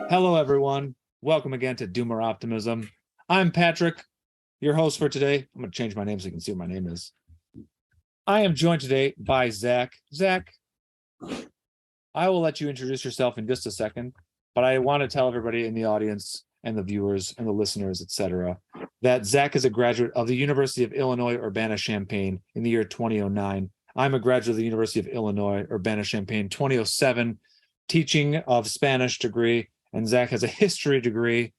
Hello, everyone. Welcome again to Doomer Optimism. I'm Patrick, your host for today. I'm going to change my name so you can see what my name is. I am joined today by Zach. Zach, I will let you introduce yourself in just a second, but I want to tell everybody in the audience and the viewers and the listeners, etc., that Zach is a graduate of the University of Illinois Urbana-Champaign in the year 2009. I'm a graduate of the University of Illinois Urbana-Champaign 2007, teaching of Spanish degree, and Zach has a history degree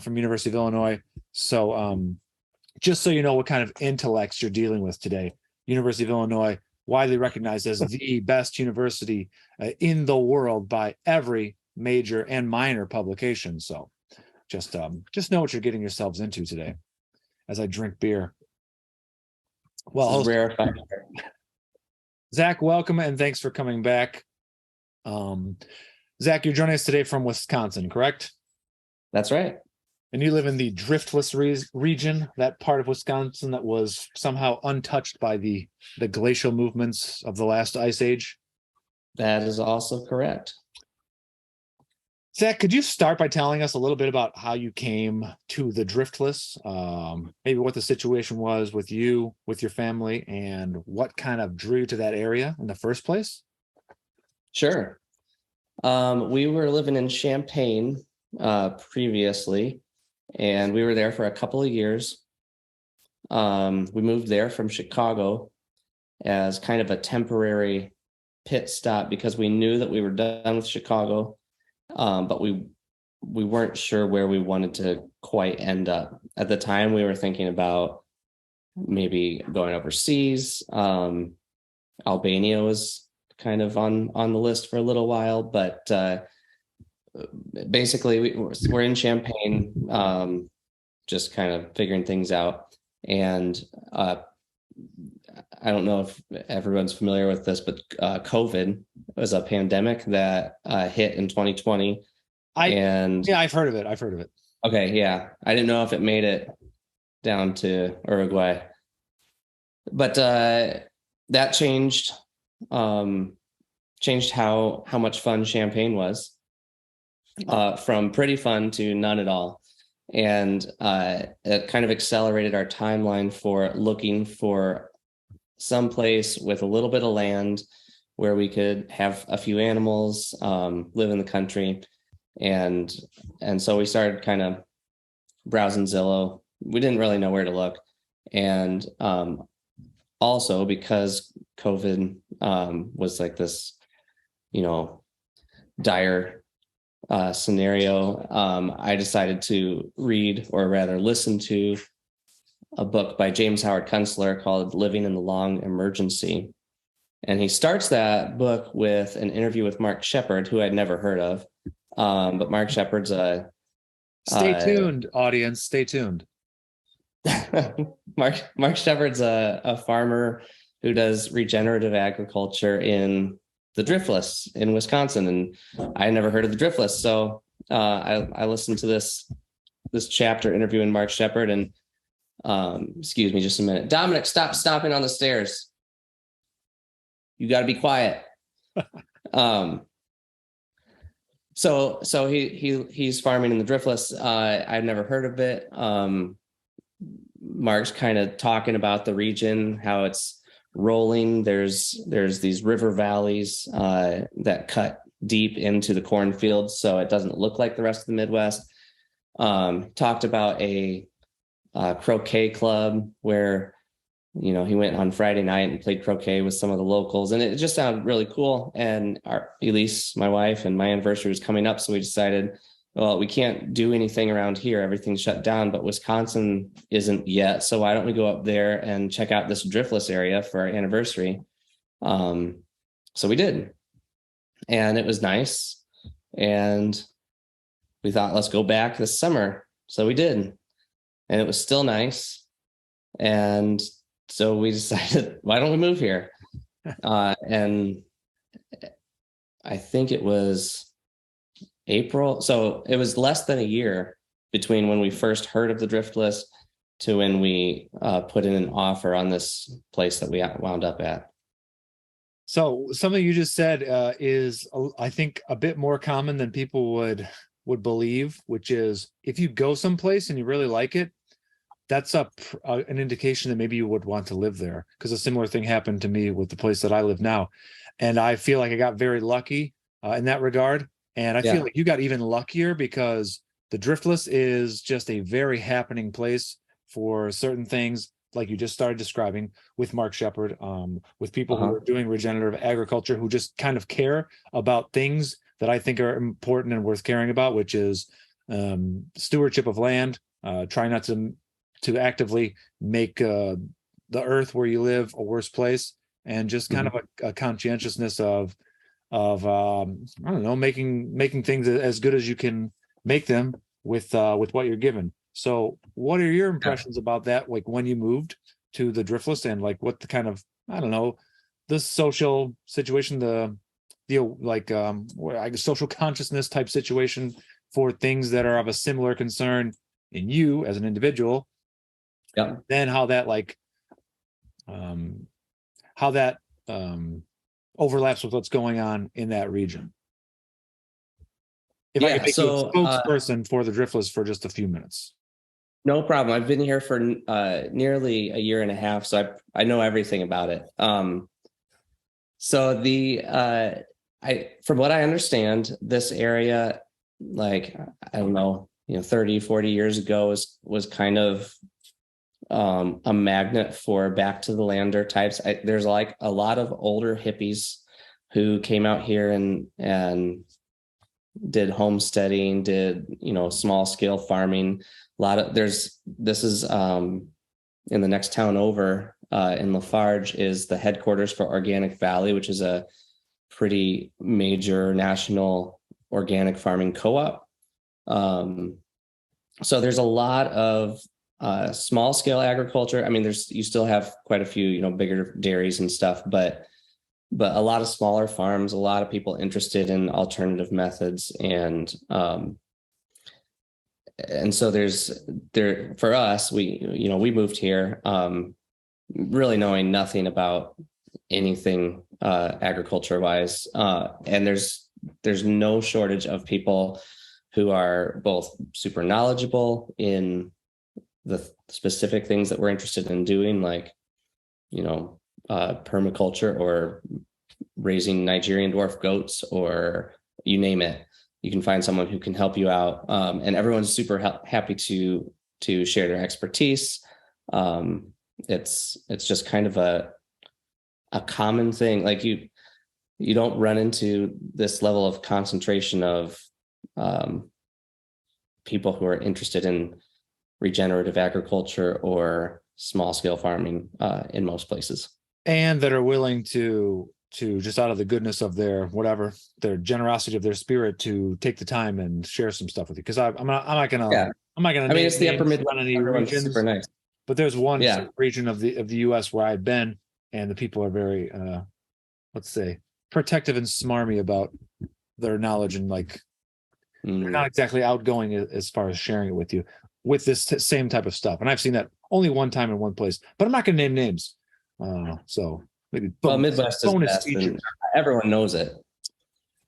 from University of Illinois. So just so you know what kind of intellects you're dealing with today, University of Illinois, widely recognized as the best university in the world by every major and minor publication. So just know what you're getting yourselves into today as I drink beer. Well, rarefied. Zach, welcome and thanks for coming back. Zach, you're joining us today from Wisconsin, correct? That's right. And you live in the Driftless region, that part of Wisconsin that was somehow untouched by the glacial movements of the last ice age. That is also correct. Zach, could you start by telling us a little bit about how you came to the Driftless? Maybe what the situation was with you, with your family, and what kind of drew you to that area in the first place? Sure. We were living in Champaign previously, and we were there for a couple of years. We moved there from Chicago as kind of a temporary pit stop because we knew that we were done with Chicago, but we weren't sure where we wanted to quite end up. At the time, we were thinking about maybe going overseas. Albania was kind of on the list for a little while, but basically we're in Champaign, just kind of figuring things out. And I don't know if everyone's familiar with this, but COVID was a pandemic that hit in 2020. I've heard of it. Okay, yeah. I didn't know if it made it down to Uruguay. But that changed how much fun Champaign was, from pretty fun to none at all. And it kind of accelerated our timeline for looking for some place with a little bit of land where we could have a few animals, live in the country. And so we started kind of browsing Zillow. We didn't really know where to look. And also because COVID was like this, dire scenario, I decided to read, or rather listen to, a book by James Howard Kunstler called Living in the Long Emergency. And he starts that book with an interview with Mark Shepard, who I'd never heard of. But Mark Shepard's Stay tuned, audience. Stay tuned. Mark Shepard's a farmer who does regenerative agriculture in the Driftless in Wisconsin, and I had never heard of the Driftless. So I listened to this chapter interviewing Mark Shepard, and excuse me just a minute. Dominic, stop stomping on the stairs. You got to be quiet. So he's farming in the Driftless. I've never heard of it. Mark's kind of talking about the region, how it's rolling. There's these river valleys that cut deep into the cornfields, so it doesn't look like the rest of the Midwest. Talked about a croquet club where he went on Friday night and played croquet with some of the locals, and it just sounded really cool. And Elise, my wife, and my anniversary was coming up, so we decided, well, we can't do anything around here. Everything's shut down, but Wisconsin isn't yet. So why don't we go up there and check out this Driftless area for our anniversary? So we did. And it was nice. And we thought, let's go back this summer. So we did. And it was still nice. And so we decided, why don't we move here? And I think it was April. So it was less than a year between when we first heard of the Driftless to when we put in an offer on this place that we wound up at. So something you just said is, I think, a bit more common than people would believe, which is if you go someplace and you really like it, that's an indication that maybe you would want to live there. Because a similar thing happened to me with the place that I live now, and I feel like I got very lucky in that regard. And I feel like you got even luckier because the Driftless is just a very happening place for certain things, like you just started describing with Mark Shepard, with people who are doing regenerative agriculture, who just kind of care about things that I think are important and worth caring about, which is stewardship of land, try not to actively make the earth where you live a worse place, and just kind of a conscientiousness of I don't know, making things as good as you can make them with what you're given. So what are your impressions about that, like when you moved to the Driftless, and like what the kind of, I don't know, the social situation, the like I guess social consciousness type situation for things that are of a similar concern in you as an individual, then how that overlaps with what's going on in that region. If I could make you a spokesperson for the Driftless for just a few minutes. No problem. I've been here for nearly a year and a half, so I know everything about it. So from what I understand, this area, like, I don't know, 30, 40 years ago was kind of a magnet for back to the lander types. There's like a lot of older hippies who came out here and did homesteading, did, small scale farming. This is in the next town over in Lafarge is the headquarters for Organic Valley, which is a pretty major national organic farming co-op. So there's a lot of small scale agriculture. I mean, you still have quite a few, bigger dairies and stuff, but a lot of smaller farms, a lot of people interested in alternative methods. And so for us, we moved here, really knowing nothing about anything agriculture wise. And there's no shortage of people who are both super knowledgeable in the specific things that we're interested in doing, like, permaculture or raising Nigerian dwarf goats, or you name it. You can find someone who can help you out. And everyone's super happy to share their expertise. It's just kind of a common thing. Like you don't run into this level of concentration of people who are interested in regenerative agriculture or small scale farming in most places. And that are willing to just out of the goodness of their generosity of their spirit, to take the time and share some stuff with you. Because I'm not gonna. I mean, it's the upper Midwest. Everyone's super nice. But there's one region of the U.S. where I've been, and the people are very, let's say, protective and smarmy about their knowledge, and like they're not exactly outgoing as far as sharing it with you with this same type of stuff. And I've seen that only one time in one place, but I'm not going to name names. So maybe Midwest is best, and everyone knows it.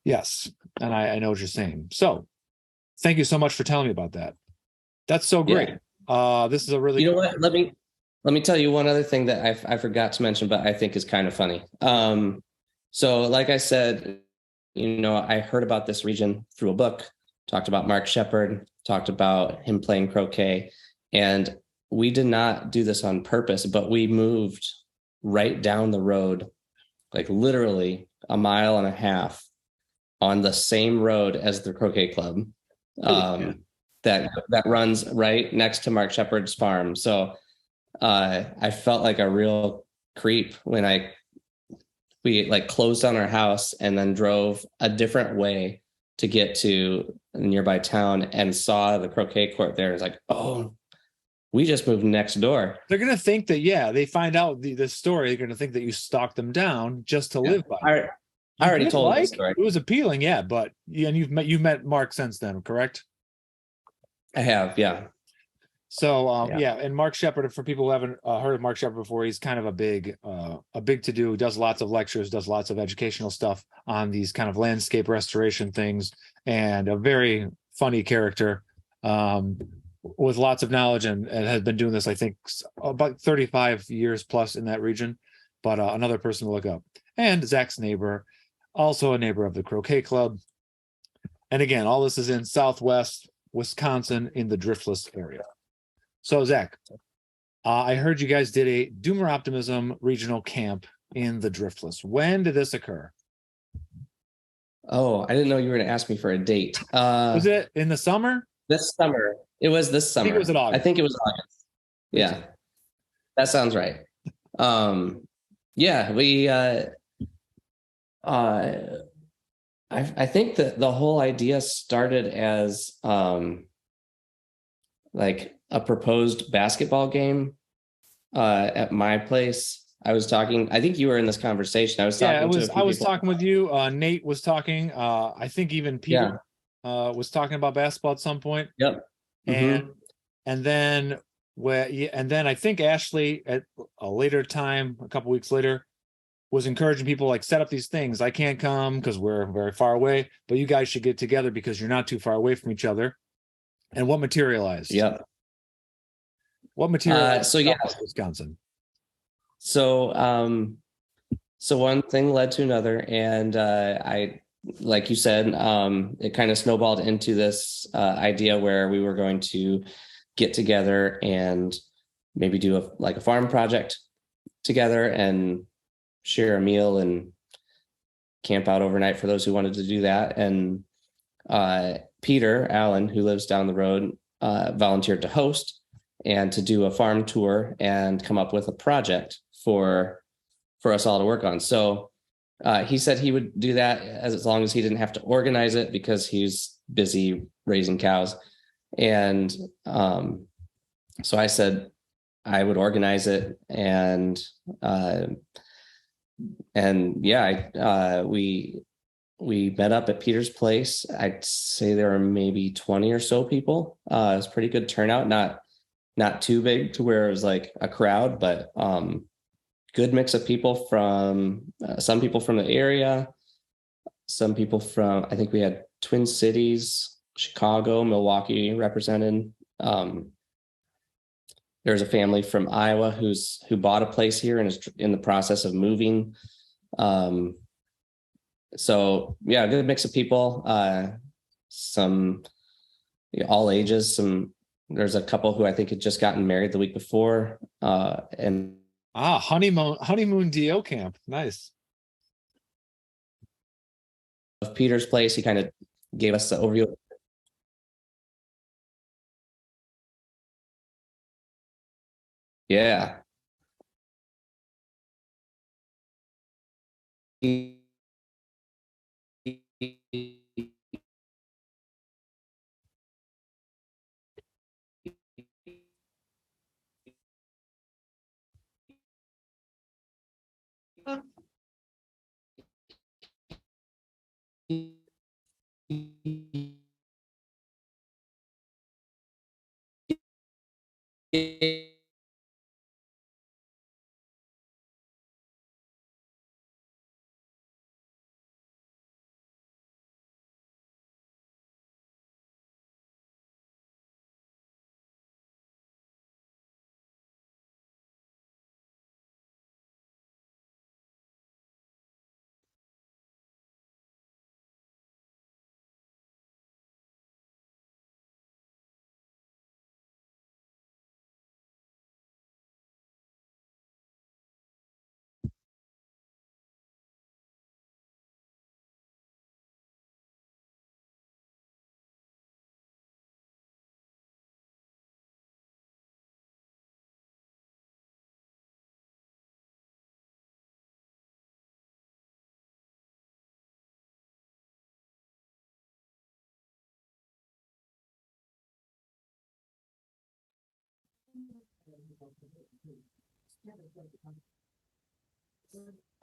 Yes, and I know what you're saying. So thank you so much for telling me about that. That's so great. This is a really what? Let me tell you one other thing that I forgot to mention, but I think is kind of funny. So like I said, I heard about this region through a book, talked about Mark Shepard, talked about him playing croquet, and we did not do this on purpose, but we moved right down the road, like literally a mile and a half on the same road as the croquet club. That runs right next to Mark Shepard's farm. So I felt like a real creep when we like closed on our house and then drove a different way to get to a nearby town and saw the croquet court there. It's like, oh, we just moved next door. They're going to think that, they find out the story. They're going to think that you stalked them down just to live by. I already told the story. It was appealing, but and you've met Mark since then, correct? I have, yeah. So Yeah. yeah, and Mark Shepard, for people who haven't heard of Mark Shepard before, he's kind of a big to do, does lots of lectures, does lots of educational stuff on these kind of landscape restoration things, and a very funny character with lots of knowledge, and has been doing this, I think, about 35 years plus in that region. But another person to look up. And Zach's neighbor, also a neighbor of the Croquet Club. And again, all this is in Southwest Wisconsin in the Driftless area. So, Zach, I heard you guys did a Doomer Optimism regional camp in the Driftless. When did this occur? Oh, I didn't know you were going to ask me for a date. Was it in the summer? This summer. It was this summer. I think it was in August. I think it was August. Yeah, that sounds right. Yeah, we. I think that the whole idea started as like a proposed basketball game at my place. I was talking. I think you were in this conversation. I was talking. I was talking with you. Nate was talking. I think even Peter was talking about basketball at some point. Yep. And then I think Ashley at a later time, a couple weeks later, was encouraging people like, set up these things. I can't come because we're very far away, but you guys should get together because you're not too far away from each other. And what materialized? Yep. What materialized? So yeah, Wisconsin. So so one thing led to another, and I, like you said, it kind of snowballed into this idea where we were going to get together and maybe do a farm project together and share a meal and camp out overnight for those who wanted to do that. And Peter Allen, who lives down the road, volunteered to host and to do a farm tour and come up with a project for us all to work on. So he said he would do that as long as he didn't have to organize it because he's busy raising cows. And so I said I would organize it, and yeah, we met up at Peter's place. I'd say there were maybe 20 or so people. It was pretty good turnout, not too big to where it was like a crowd, but good mix of people from some people from the area, some people from, I think we had Twin Cities, Chicago, Milwaukee represented. There's a family from Iowa who bought a place here and is in the process of moving. So yeah, good mix of people, some all ages. There's a couple who I think had just gotten married the week before, and honeymoon DO camp, nice. Of Peter's place, he kind of gave us the overview. Yeah.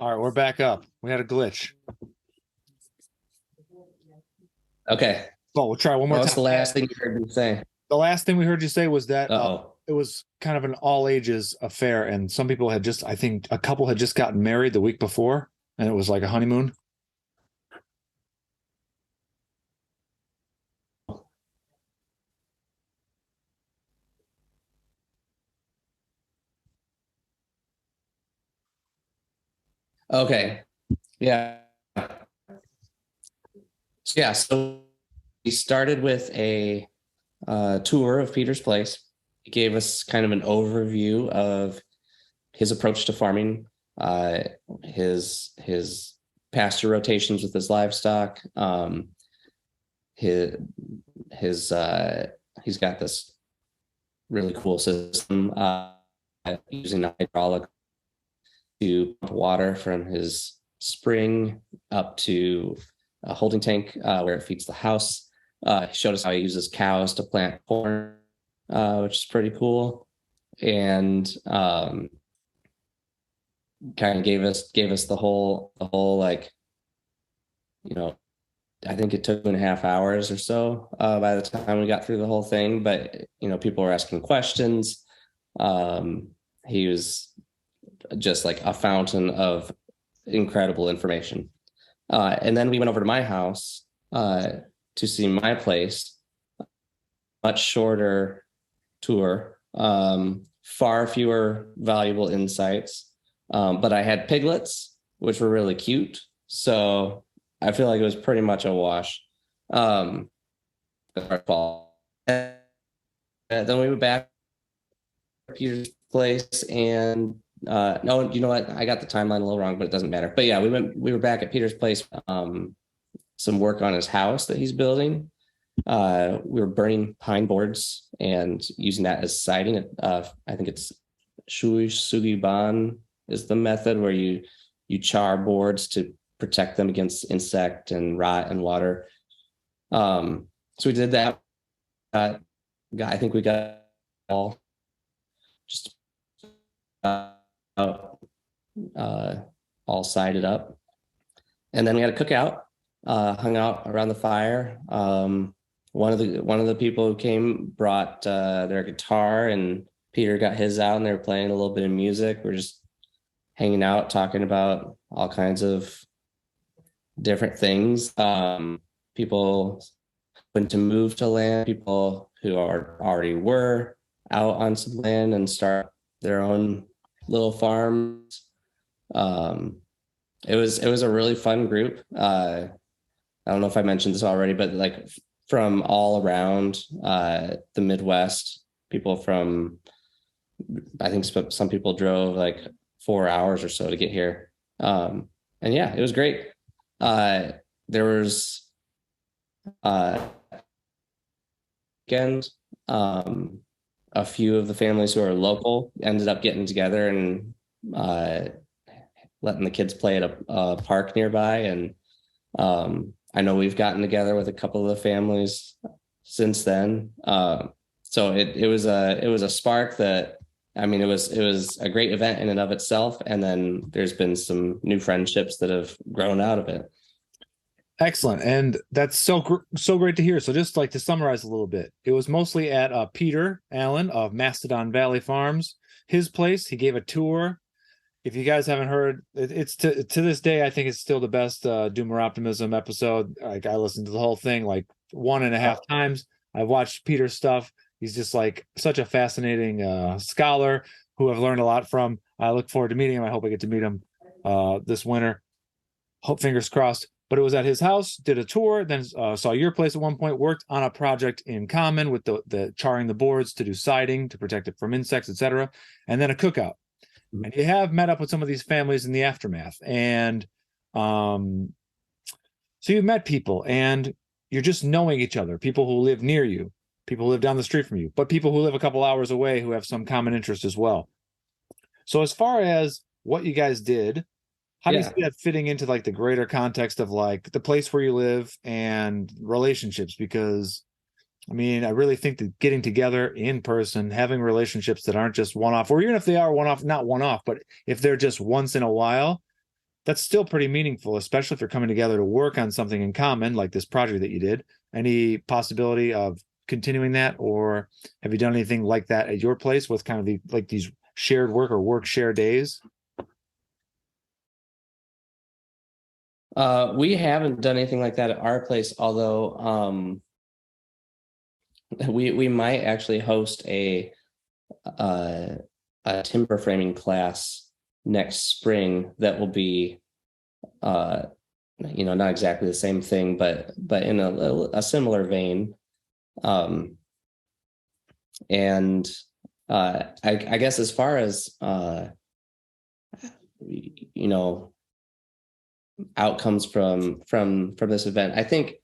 All right, we're back up. We had a glitch. Okay. Oh, we'll try one more time. What's the last thing you heard me say? The last thing we heard you say was that Uh-oh. it was kind of an all ages affair, and some people had just, I think, a couple had just gotten married the week before, and it was like a honeymoon. Okay. Yeah. Yeah. So we started with a tour of Peter's place. He gave us kind of an overview of his approach to farming, uh, his pasture rotations with his livestock. His he's got this really cool system using hydraulic to pump water from his spring up to a holding tank where it feeds the house. He showed us how he uses cows to plant corn, which is pretty cool, and kind of gave us the whole like, you know, I think it took 2.5 hours or so by the time we got through the whole thing. But people were asking questions. He was just like a fountain of incredible information. And then we went over to my house to see my place. Much shorter tour, far fewer valuable insights. But I had piglets, which were really cute. So I feel like it was pretty much a wash. Then we went back to Peter's place, and no, you know what? I got the timeline a little wrong, but it doesn't matter. But yeah, we were back at Peter's place, some work on his house that he's building. We were burning pine boards and using that as siding. I think it's sugiban is the method where you char boards to protect them against insect and rot and water. So we did that. I think we got all just all sided up, and then we had a cookout. Hung out around the fire. One of the people who came brought their guitar, and Peter got his out, and they were playing a little bit of music. We're just hanging out, talking about all kinds of different things. People went to move to land, people who already were out on some land and start their own little farms. It was a really fun group. I don't know if I mentioned this already, but like from all around the Midwest, people from, I think some people drove like 4 hours or so to get here. And yeah, it was great. There was weekend, a few of the families who are local ended up getting together and letting the kids play at a park nearby. And I know we've gotten together with a couple of the families since then. So it was a spark that, I mean, it was a great event in and of itself. And then there's been some new friendships that have grown out of it. Excellent. And that's so great to hear. So just like to summarize a little bit, it was mostly at Peter Allen of Mastodon Valley Farms, his place. He gave a tour. If you guys haven't heard, it's to this day, I think it's still the best Doomer Optimism episode. Like, I listened to the whole thing like 1.5 times. I've watched Peter's stuff. He's just like such a fascinating scholar who I've learned a lot from. I look forward to meeting him. I hope I get to meet him this winter. Hope, fingers crossed. But it was at his house, did a tour, then saw your place at one point, worked on a project in common with the charring the boards to do siding, to protect it from insects, etc. And then a cookout. Mm-hmm. And you have met up with some of these families in the aftermath. And so you've met people and you're just knowing each other, people who live near you, people who live down the street from you, but people who live a couple hours away who have some common interest as well. So as far as what you guys did, how do you see that fitting into like the greater context of like the place where you live and relationships? Because I mean, I really think that getting together in person, having relationships that aren't just one-off, or even if they are one-off, not one-off, but if they're just once in a while, that's still pretty meaningful, especially if you're coming together to work on something in common, like this project that you did. Any possibility of continuing that, or have you done anything like that at your place with kind of these shared work or work share days? We haven't done anything like that at our place, although we might actually host a timber framing class next spring that will be not exactly the same thing, but in a similar vein. And I guess as far as outcomes from this event, I think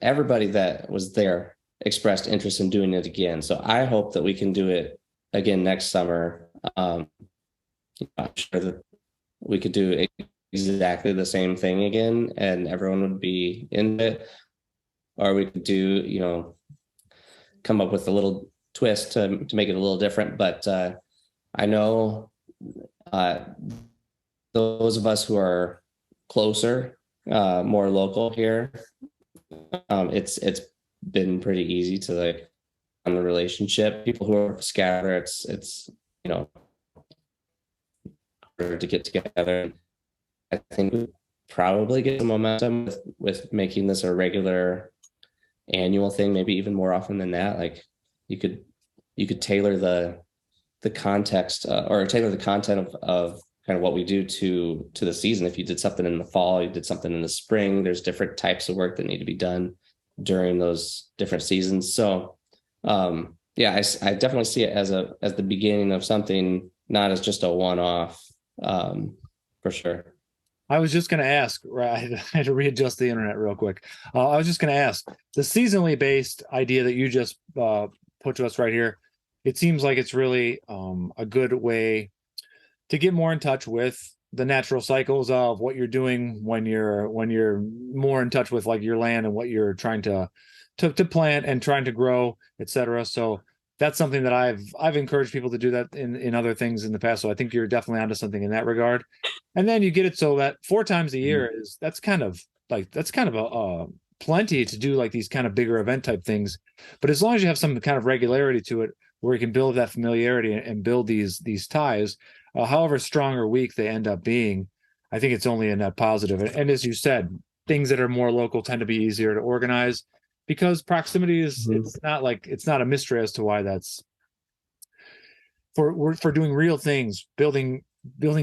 everybody that was there expressed interest in doing it again. So I hope that we can do it again next summer. I'm sure that we could do exactly the same thing again and everyone would be into it. Or we could do, come up with a little twist to make it a little different. But I know those of us who are closer, more local here, it's been pretty easy to on the relationship. People who are scattered, it's to get together. I think we probably get some momentum with making this a regular annual thing, maybe even more often than that. Like you could tailor the context or tailor the content of kind of what we do to the season. If you did something in the fall, you did something in the spring, there's different types of work that need to be done during those different seasons. So I definitely see it as the beginning of something, not as just a one-off, for sure. I was just going to ask, right? I had to readjust the internet real quick. I was just going to ask, the seasonally based idea that you just put to us right here, it seems like it's really a good way to get more in touch with the natural cycles of what you're doing when you're more in touch with like your land and what you're trying to plant and trying to grow, etc. So that's something that I've encouraged people to do that in other things in the past. So I think you're definitely onto something in that regard. And then you get it so that 4 times a year that's kind of a plenty to do like these kind of bigger event type things. But as long as you have some kind of regularity to it, where you can build that familiarity and build these ties, however strong or weak they end up being, I think it's only a net positive. And as you said, things that are more local tend to be easier to organize because proximity is it's not a mystery as to why that's for doing real things, building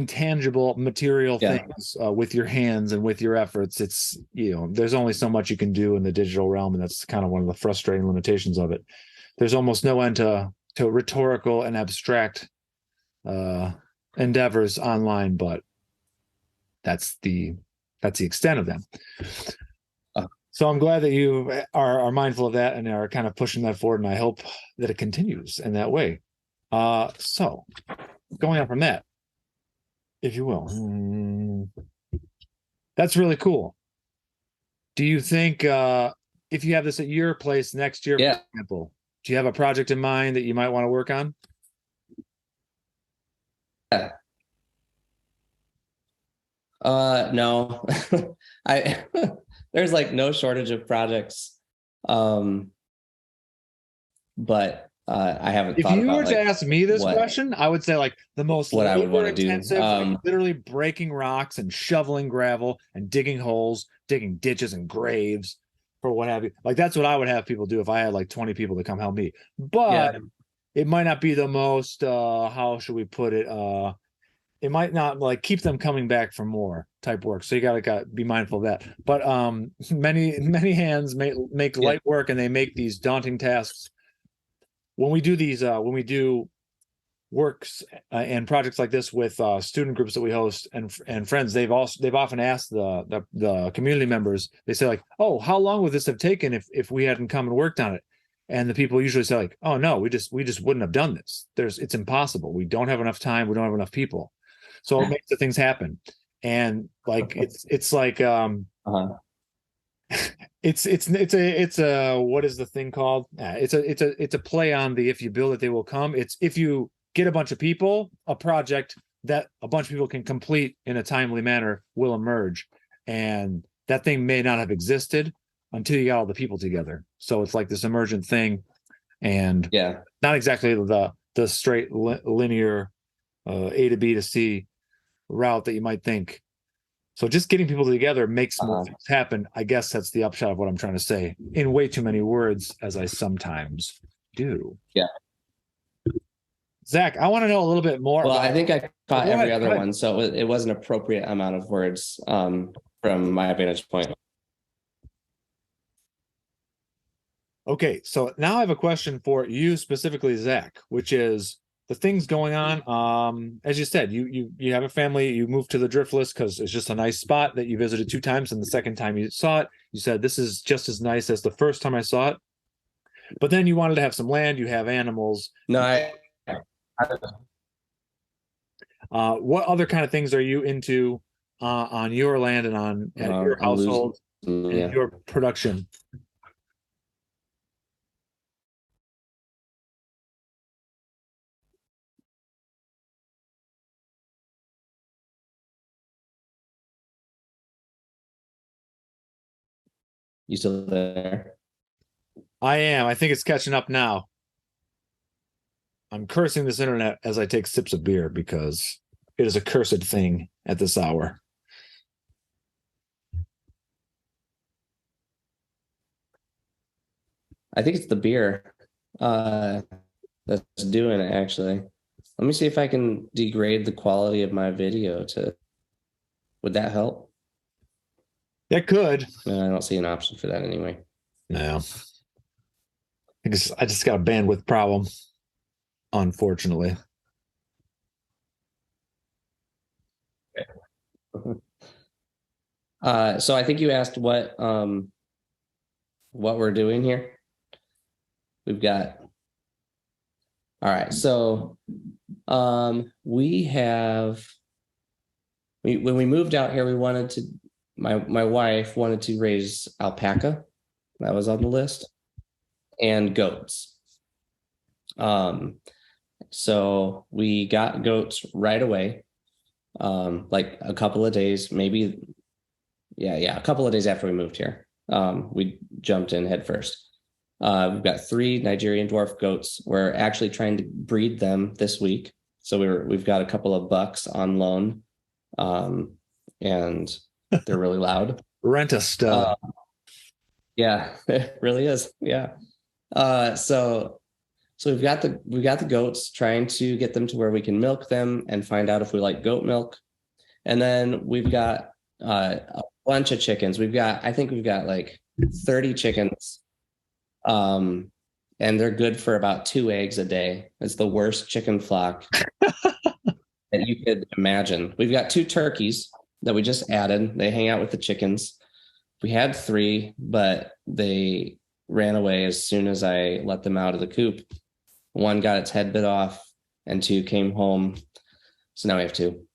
tangible material things with your hands and with your efforts. It's there's only so much you can do in the digital realm, and that's kind of one of the frustrating limitations of it. There's almost no end to rhetorical and abstract endeavors online, but that's the extent of them. So I'm glad that you are mindful of that and are kind of pushing that forward, and I hope that it continues in that way. So going on from that, if you will, that's really cool. Do you think if you have this at your place next year, for example, do you have a project in mind that you might want to work on? Yeah. No, there's like no shortage of projects. But I haven't thought about. If you were to ask me this question, I would say like the most what I would want to do, like literally breaking rocks and shoveling gravel and digging holes, digging ditches and graves for what have you. Like that's what I would have people do if I had like 20 people to come help me. But it might not be the most how should we put it? It might not like keep them coming back for more type work. So you gotta be mindful of that. But many hands make light work, and they make these daunting tasks. When we do these, when we do works and projects like this with student groups that we host and friends, they've often asked the community members. They say like, "Oh, how long would this have taken if we hadn't come and worked on it?" And the people usually say like, "Oh no, we just wouldn't have done this. It's impossible. We don't have enough time. We don't have enough people." So it makes the things happen. And like it's like it's a what is the thing called? It's a play on the if you build it, they will come. It's if you get a bunch of people, a project that a bunch of people can complete in a timely manner will emerge. And that thing may not have existed until you got all the people together. So it's like this emergent thing, and Yeah. not exactly the straight linear A to B to C route that you might think. So just getting people together makes more things happen. I guess that's the upshot of what I'm trying to say in way too many words, as I sometimes do. Yeah. Zach, I want to know a little bit more. Well, I think I caught every other ahead. one, so it was an appropriate amount of words from my vantage point. Okay, so now I have a question for you specifically, Zach, which is the things going on. As you said, you have a family, you moved to the Driftless because it's just a nice spot that you visited 2 times, and the second time you saw it, you said this is just as nice as the first time I saw it. But then you wanted to have some land, you have animals. No, what other kind of things are you into on your land and on at your household and your production? You still there? I am. I think it's catching up now. I'm cursing this internet as I take sips of beer because it is a cursed thing at this hour. I think it's the beer that's doing it, actually. Let me see if I can degrade the quality of my video to. Would that help? That could. No, I don't see an option for that anyway. No. I just got a bandwidth problem, unfortunately. So I think you asked what we're doing here. We've got. All right, so we have. When we moved out here, we wanted to. My wife wanted to raise alpaca. That was on the list, and goats. So we got goats right away. Like a couple of days, maybe. Yeah, a couple of days after we moved here, we jumped in head first. We've got 3 Nigerian dwarf goats. We're actually trying to breed them this week, so we've got a couple of bucks on loan, and they're really loud. Rent a stud. Yeah, it really is. Yeah. So we've got the goats, trying to get them to where we can milk them and find out if we like goat milk, and then we've got a bunch of chickens. I think we've got like 30 chickens. And they're good for about 2 eggs a day. It's the worst chicken flock that you could imagine. We've got 2 turkeys that we just added. They hang out with the chickens. We had 3, but they ran away as soon as I let them out of the coop. 1 got its head bit off, and 2 came home. So now we have 2.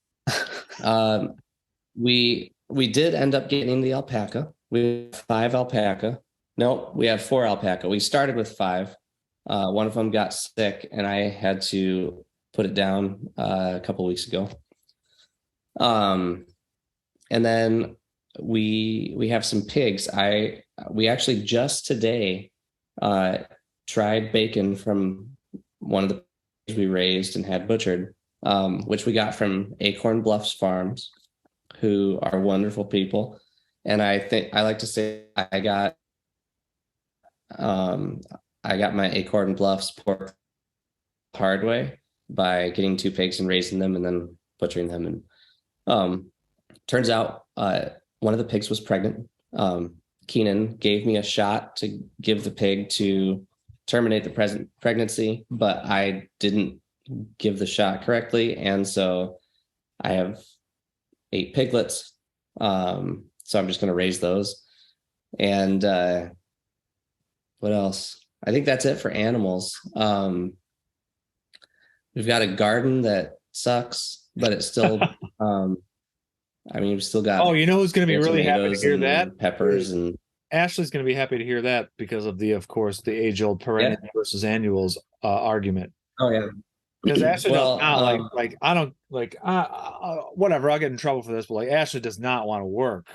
We did end up getting the alpaca. We have 5 alpaca. No, we have 4 alpaca. We started with 5. One of them got sick, and I had to put it down a couple of weeks ago. And then we have some pigs. We actually just today tried bacon from one of the pigs we raised and had butchered, which we got from Acorn Bluffs Farms, who are wonderful people. And I think I like to say I got my Acorn Bluffs pork hard way by getting 2 pigs and raising them and then butchering them. And turns out one of the pigs was pregnant. Keenan gave me a shot to give the pig to terminate the pregnancy, but I didn't give the shot correctly. And so I have 8 piglets. So I'm just going to raise those. And what else? I think that's it for animals. We've got a garden that sucks, but it's still, we've still got. Oh, you know who's going to be really happy to hear that? Peppers and Ashley's going to be happy to hear that because of course, the age-old perennial versus annuals argument. Oh yeah. Because Ashley does not I don't whatever. I'll get in trouble for this, but like Ashley does not want to work.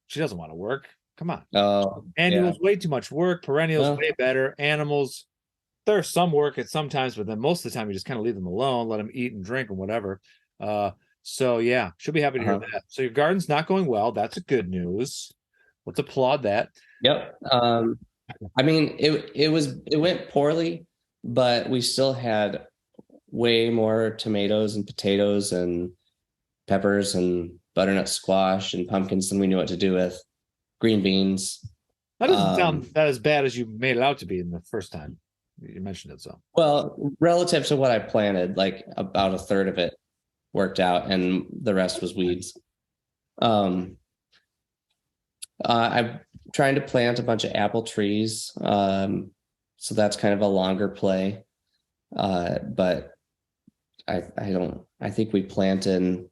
She doesn't want to work. Come on. Oh, Annuals, way too much work. Perennials, well, way better. Animals, there's some work at sometimes, but then most of the time you just kind of leave them alone, let them eat and drink and whatever. So yeah, should be happy to hear that. So your garden's not going well. That's good news. Let's applaud that. yep. I mean, it went poorly, but we still had way more tomatoes and potatoes and peppers and butternut squash and pumpkins than we knew what to do with. Green beans. That doesn't sound that as bad as you made it out to be in the first time you mentioned it. So well, relative to what I planted, like about a third of it worked out, and the rest was weeds. I'm trying to plant a bunch of apple trees, so that's kind of a longer play. But I think we planted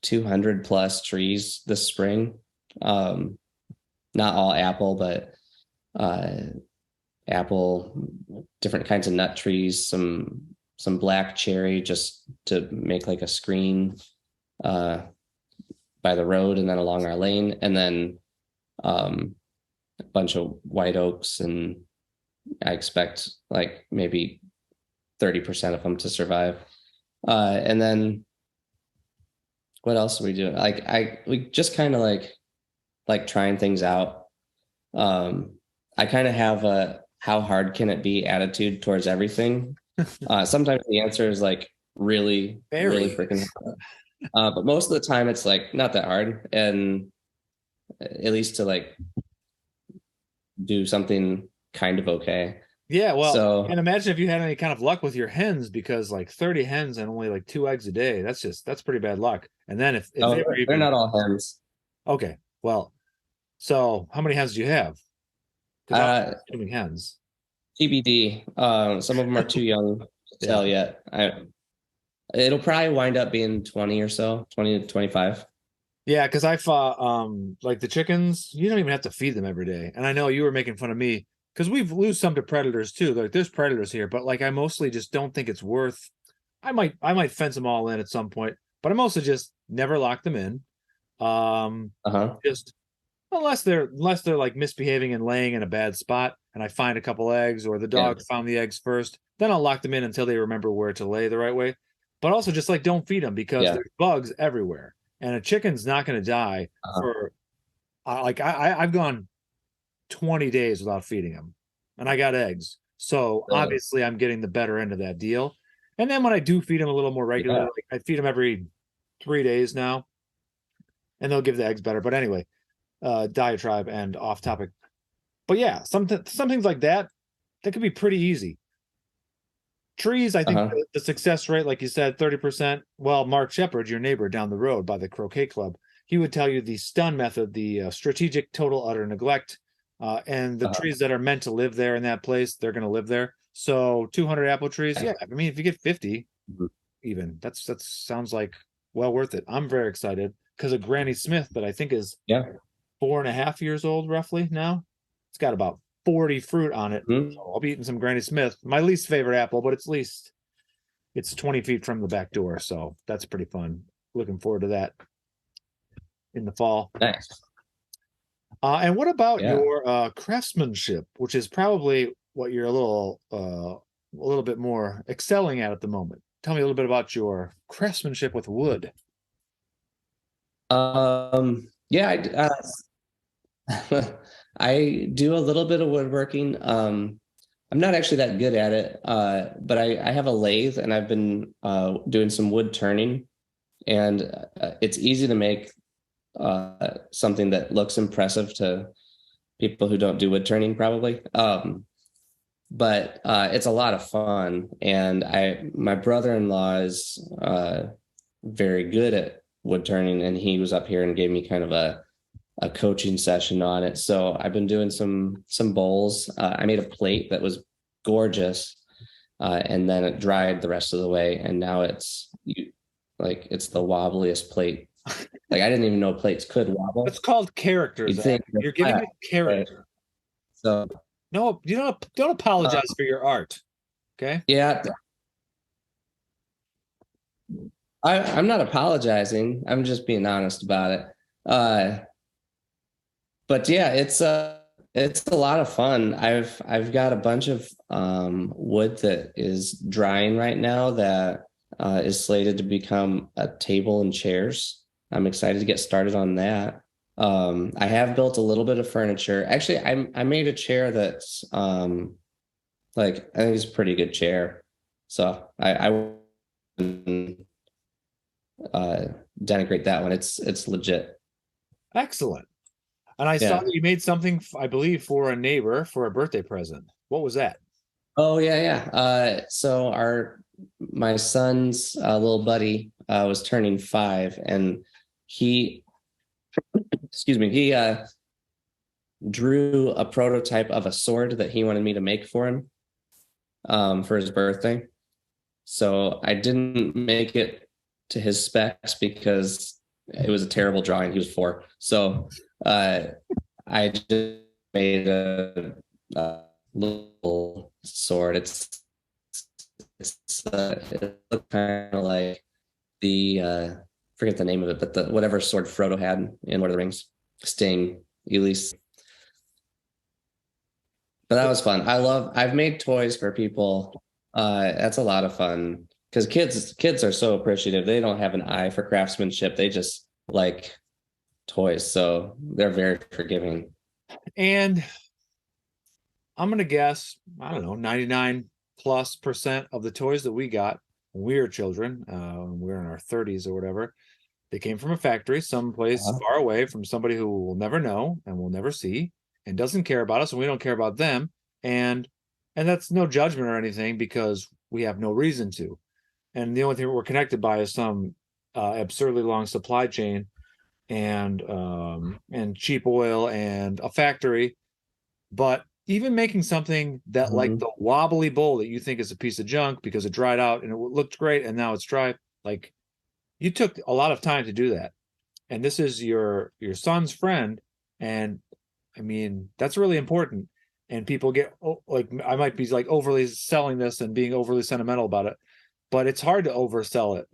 200 plus trees this spring. Not all apple, but apple, different kinds of nut trees, some black cherry, just to make like a screen by the road and then along our lane, and then a bunch of white oaks, and I expect like maybe 30% of them to survive. And then what else are we doing? We just kind of like trying things out. I kind of have a how hard can it be attitude towards everything. Sometimes the answer is like really freaking hard. But most of the time it's like not that hard, and at least to like do something kind of okay. yeah, well, so, and imagine if you had any kind of luck with your hens, because like 30 hens and only like 2 eggs a day, that's pretty bad luck. And then if they're not all hens. okay, well, so how many hens do you have? Because I'm assuming hens. TBD. Some of them are too young to tell yet. It'll probably wind up being 20 or so, 20 to 25. Yeah, because I thought like the chickens, you don't even have to feed them every day. And I know you were making fun of me because we lose some to predators too. Like there's predators here, but like I mostly just don't think it's worth. I might fence them all in at some point, but I mostly just never lock them in. Just unless they're like misbehaving and laying in a bad spot, and I find a couple eggs, or the dog found the eggs first, then I'll lock them in until they remember where to lay the right way. But also just like don't feed them, because there's bugs everywhere, and a chicken's not going to die for like I've gone 20 days without feeding them, and I got eggs, so obviously I'm getting the better end of that deal. And then when I do feed them a little more regularly, like I feed them every 3 days now, and they'll give the eggs better. But anyway, diatribe and off topic. But yeah, some things like that could be pretty easy. Trees, I think the success rate, like you said, 30%. Well, Mark Shepard, your neighbor down the road by the croquet club, he would tell you the stun method, the strategic total utter neglect, and the trees that are meant to live there in that place, they're going to live there. So 200 apple trees, yeah. I mean, if you get 50, even that sounds like well worth it. I'm very excited because of Granny Smith, that I think is 4.5 years old roughly now. It's got about 40 fruit on it. So I'll be eating some Granny Smith, my least favorite apple, but it's 20 feet from the back door, so that's pretty fun. Looking forward to that in the fall. Nice. And what about your craftsmanship, which is probably what you're a little bit more excelling at the moment? Tell me a little bit about your craftsmanship with wood. I do a little bit of woodworking. I'm not actually that good at it, but I have a lathe, and I've been doing some wood turning, and it's easy to make something that looks impressive to people who don't do wood turning probably. But it's a lot of fun, and my brother-in-law is very good at wood turning, and he was up here and gave me kind of a coaching session on it. So I've been doing some bowls. I made a plate that was gorgeous, and then it dried the rest of the way, and now it's the wobbliest plate. Like I didn't even know plates could wobble. It's called character. You're giving it character. So no, you don't apologize for your art. Okay. Yeah. I'm not apologizing. I'm just being honest about it. But yeah, it's a lot of fun. I've got a bunch of wood that is drying right now that is slated to become a table and chairs. I'm excited to get started on that. I have built a little bit of furniture. Actually, I made a chair that's like I think it's a pretty good chair. So I wouldn't denigrate that one. It's legit. Excellent. And I saw Yeah. that you made something, I believe, for a neighbor for a birthday present. What was that? Oh yeah, yeah. So our my son's little buddy was turning 5, and he, excuse me, he drew a prototype of a sword that he wanted me to make for him for his birthday. So I didn't make it to his specs because it was a terrible drawing. He was 4, so I just made a little sword. It looked kind of like the forget the name of it, but the whatever sword Frodo had in Lord of the Rings, Sting, Elise. But that was fun. I've made toys for people. That's a lot of fun because kids are so appreciative. They don't have an eye for craftsmanship. They just like toys, so they're very forgiving. And I'm gonna guess, I don't know, 99+% of the toys that we got when we were children, when we were in our 30s or whatever, they came from a factory someplace Uh-huh. far away from somebody who will never know and will never see and doesn't care about us and we don't care about them. And that's no judgment or anything because we have no reason to. And the only thing we're connected by is some absurdly long supply chain and cheap oil and a factory. But even making something that like Mhm. the wobbly bowl that you think is a piece of junk because it dried out and it looked great and now it's dry, like you took a lot of time to do that. And this is your son's friend, and I mean that's really important. And people get like I might be like overly selling this and being overly sentimental about it, but it's hard to oversell it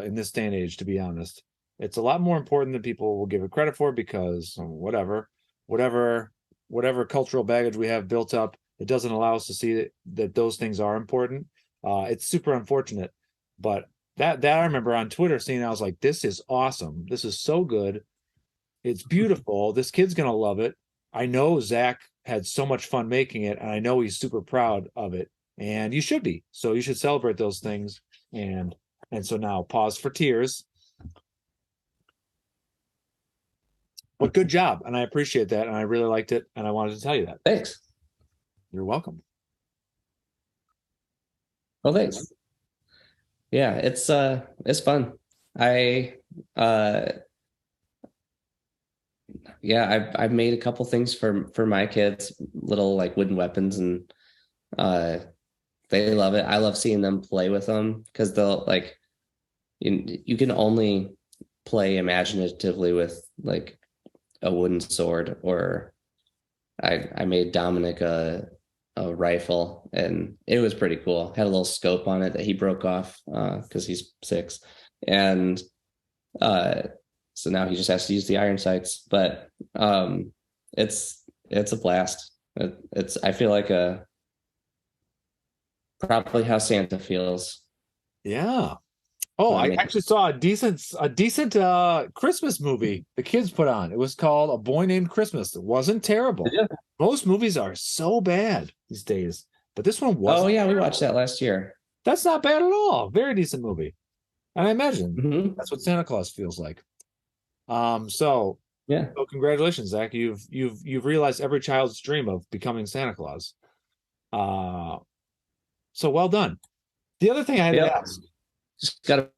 in this day and age, to be honest. It's a lot more important than people will give it credit for because whatever, whatever cultural baggage we have built up, it doesn't allow us to see that those things are important. It's super unfortunate, but that I remember on Twitter seeing, I was like, this is awesome. This is so good. It's beautiful. This kid's gonna love it. I know Zach had so much fun making it, and I know he's super proud of it. And you should be. So you should celebrate those things. And so now pause for tears. But good job. And I appreciate that. And I really liked it. And I wanted to tell you that. Thanks. You're welcome. Well, thanks. Yeah, it's fun. I uh yeah, I've made a couple things for my kids, little like wooden weapons, and uh they love it. I love seeing them play with them because they'll like you can only play imaginatively with like a wooden sword. Or I made Dominic a rifle, and it was pretty cool. Had a little scope on it that he broke off because he's 6, and uh, so now he just has to use the iron sights. But it's a blast. It's I feel like a probably how Santa feels. Yeah. Oh, I I mean, actually saw a decent Christmas movie the kids put on. It was called A Boy Named Christmas. It wasn't terrible. yeah. Most movies are so bad these days, but this one Oh wasn't yeah, we watched terrible. that last year. That's not bad at all. Very decent movie. And I imagine Hmm. that's what Santa Claus feels like. So Yeah. congratulations, Zach. You've realized every child's dream of becoming Santa Claus. Uh so well done. The other thing I had to Yep. ask, Just gotta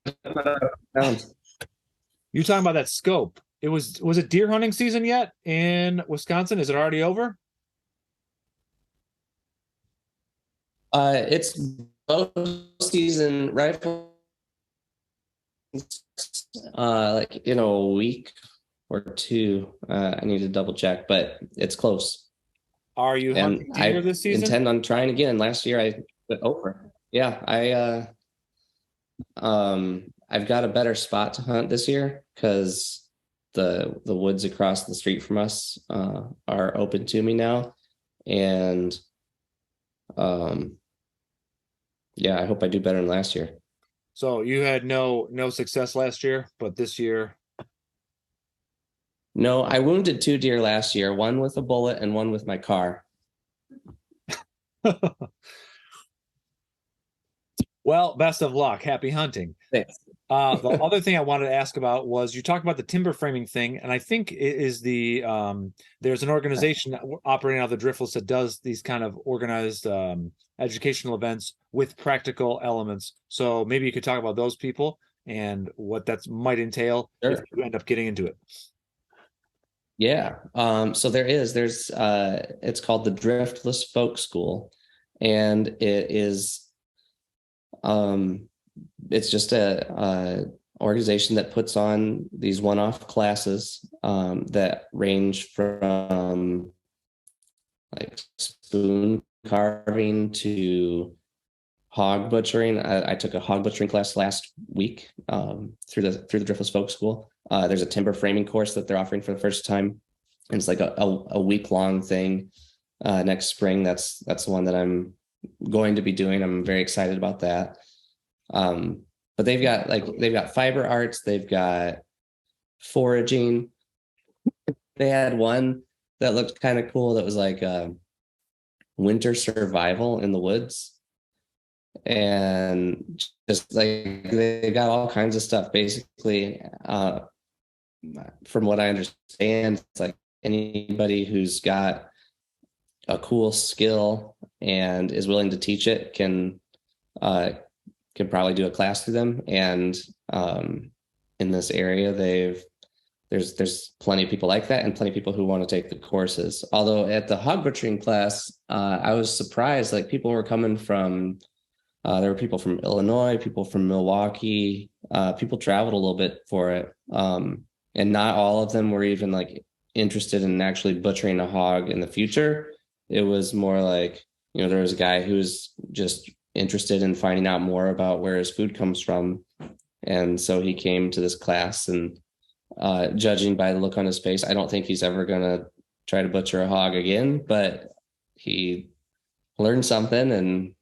pounds. you talking about that scope. Was it deer hunting season yet in Wisconsin? Is it already over? It's bow season rifle like in a week or two. I need to double check, but it's close. Are you And hunting deer I this season? intend on trying again. Last year I went over. Yeah, I've got a better spot to hunt this year because the woods across the street from us are open to me now. And yeah, I hope I do better than last year. So you had no success last year, but this year. No, I wounded 2 deer last year, one with a bullet and one with my car. Well, best of luck. Happy hunting. Thanks. The other thing I wanted to ask about was you talked about the timber framing thing, and I think it is there's an organization operating out of the Driftless that does these kind of organized educational events with practical elements. So maybe you could talk about those people and what that might entail if you end up getting into it. Yeah. So there's it's called the Driftless Folk School, and it's just a organization that puts on these one-off classes that range from like spoon carving to hog butchering. I took a hog butchering class last week through the Driftless Folk School. There's a timber framing course that they're offering for the first time, and it's like a week-long thing next spring. That's the one that I'm going to be doing. I'm very excited about that. But they've got fiber arts, they've got foraging. They had one that looked kind of cool that was like winter survival in the woods. And just like they got all kinds of stuff. Basically, from what I understand, it's like anybody who's got a cool skill and is willing to teach it can probably do a class through them. And in this area, there's plenty of people like that and plenty of people who want to take the courses. Although at the hog butchering class, I was surprised, like people were coming from, there were people from Illinois, people from Milwaukee, people traveled a little bit for it. And not all of them were even like interested in actually butchering a hog in the future. It was more like, there was a guy who was just interested in finding out more about where his food comes from. And so he came to this class, and judging by the look on his face, I don't think he's ever going to try to butcher a hog again, but he learned something. And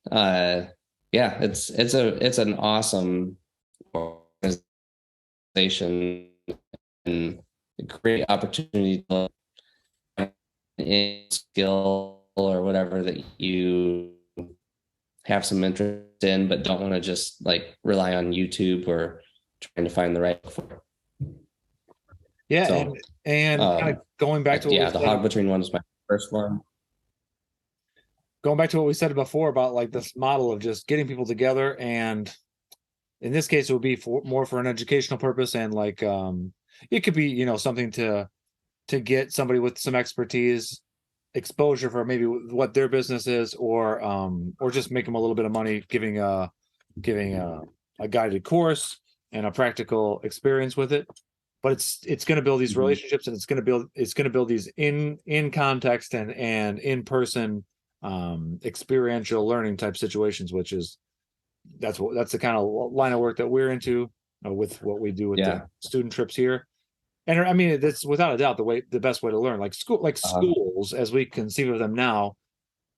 yeah, it's an awesome organization and a great opportunity to skill or whatever that you have some interest in, but don't want to just like rely on YouTube or trying to find the right book for. Yeah, so, and kind of going back to the hog butchering one was my first one. Going back to what we said before about like this model of just getting people together, and in this case it would be more for an educational purpose, and like it could be something to get somebody with some expertise exposure for maybe what their business is, or just make them a little bit of money giving a guided course and a practical experience with it. But it's going to build these relationships, and it's going to build these in context and in person experiential learning type situations, which is that's the kind of line of work that we're into with what we do with the student trips here. And I mean, that's without a doubt the best way to learn. Like schools, as we conceive of them now,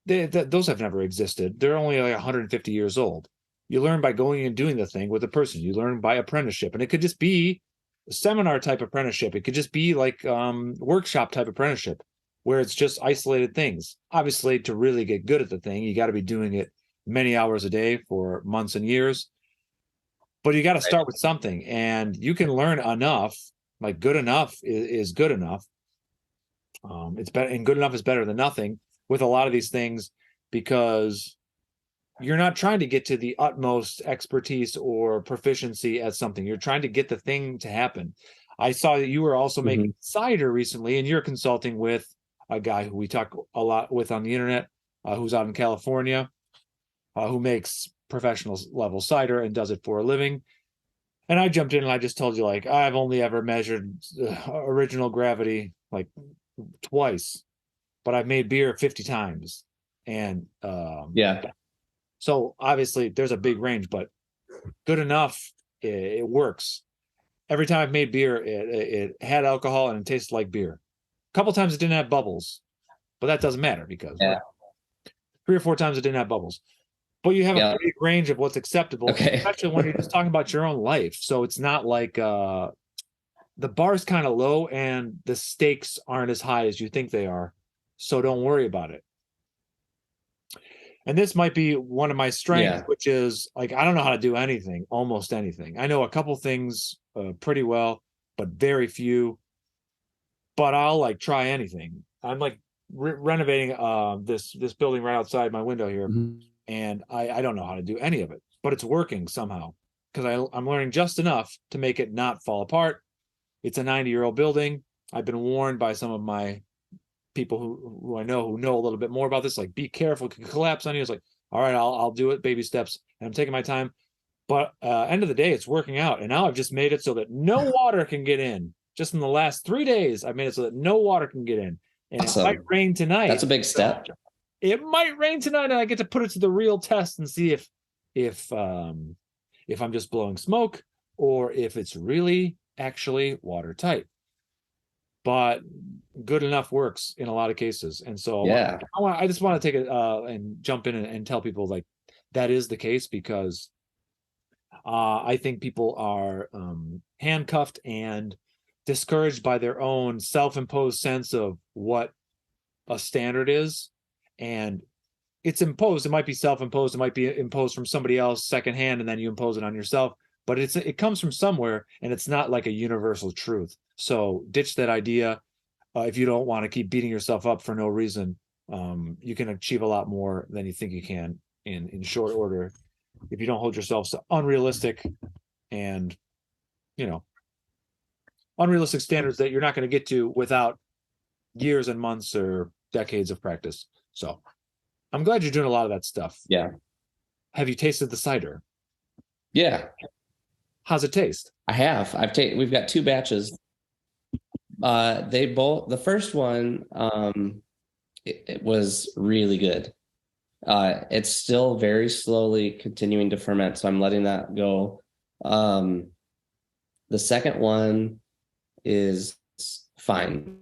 those have never existed. They're only like 150 years old. You learn by going and doing the thing with a person. You learn by apprenticeship, and it could just be a seminar type apprenticeship. It could just be like workshop type apprenticeship, where it's just isolated things. Obviously, to really get good at the thing, you got to be doing it many hours a day for months and years. But you got to start with something, and you can learn enough. Like good enough is good enough. It's better, and good enough is better than nothing with a lot of these things, because you're not trying to get to the utmost expertise or proficiency at something. You're trying to get the thing to happen. I saw that you were also making cider recently, and you're consulting with a guy who we talk a lot with on the internet, who's out in California, who makes professional level cider and does it for a living. And I jumped in and I just told you, like, I've only ever measured original gravity like twice, but I've made beer 50 times. And so obviously there's a big range, but good enough, it works. every time I've made beer, it had alcohol and it tasted like beer. A couple times it didn't have bubbles, but that doesn't matter because 3 or 4 times it didn't have bubbles. But you have a big range of what's acceptable, especially when you're just talking about your own life. So it's not like the bar's kind of low and the stakes aren't as high as you think they are. So don't worry about it. And this might be one of my strengths, which is like, I don't know how to do anything, almost anything. I know a couple things pretty well, but very few. But I'll like try anything. I'm like renovating this building right outside my window here, and I don't know how to do any of it, but it's working somehow because I'm learning just enough to make it not fall apart. It's a 90-year-old building. I've been warned by some of my people who I know who know a little bit more about this, like, be careful, it could collapse on you. It's like, all right, I'll do it, baby steps, and I'm taking my time. But end of the day, it's working out, and now I've just made it so that no water can get in. Just in the last 3 days, I've made it so that no water can get in, and it might rain tonight. That's a big step. It might rain tonight, and I get to put it to the real test and see if I'm just blowing smoke or if it's really actually watertight. But good enough works in a lot of cases. And so I just want to take it and jump in and tell people like that is the case, because I think people are handcuffed and discouraged by their own self-imposed sense of what a standard is. And it's imposed. It might be self-imposed. It might be imposed from somebody else secondhand, and then you impose it on yourself. But it comes from somewhere, and it's not like a universal truth. So ditch that idea. If you don't want to keep beating yourself up for no reason, you can achieve a lot more than you think you can in short order if you don't hold yourself to unrealistic and, unrealistic standards that you're not going to get to without years and months or decades of practice. So I'm glad you're doing a lot of that stuff. Yeah. Have you tasted the cider? Yeah. How's it taste? I have. We've got 2 batches. The first one, it was really good. It's still very slowly continuing to ferment, so I'm letting that go. The second one is fine.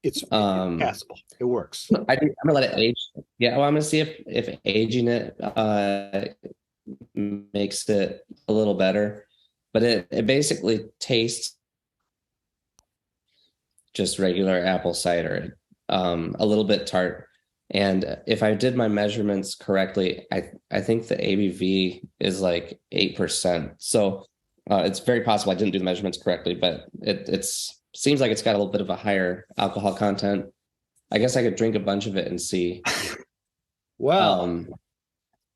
It's passable. It works. I'm gonna let it age. Yeah, well, I'm gonna see if aging it makes it a little better, but it basically tastes just regular apple cider, a little bit tart. And if I did my measurements correctly, I think the ABV is like 8%. So it's very possible I didn't do the measurements correctly, but it seems like it's got a little bit of a higher alcohol content. I guess I could drink a bunch of it and see. Well,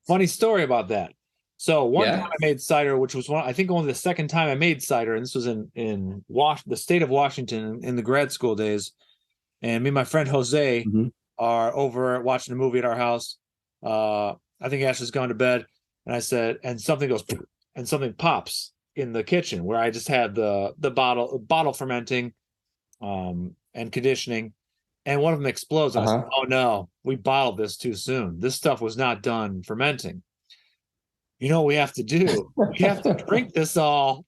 funny story about that. So one time I made cider, which was I think only the second time I made cider, and this was in the state of Washington in the grad school days. And me and my friend Jose are over watching a movie at our house. I think Ashley's gone to bed, and I said, and something goes, and something pops in the kitchen where I just had the bottle fermenting, and conditioning, and one of them explodes. And I said, "Oh no, we bottled this too soon. This stuff was not done fermenting. You know what we have to do? We have to drink this all,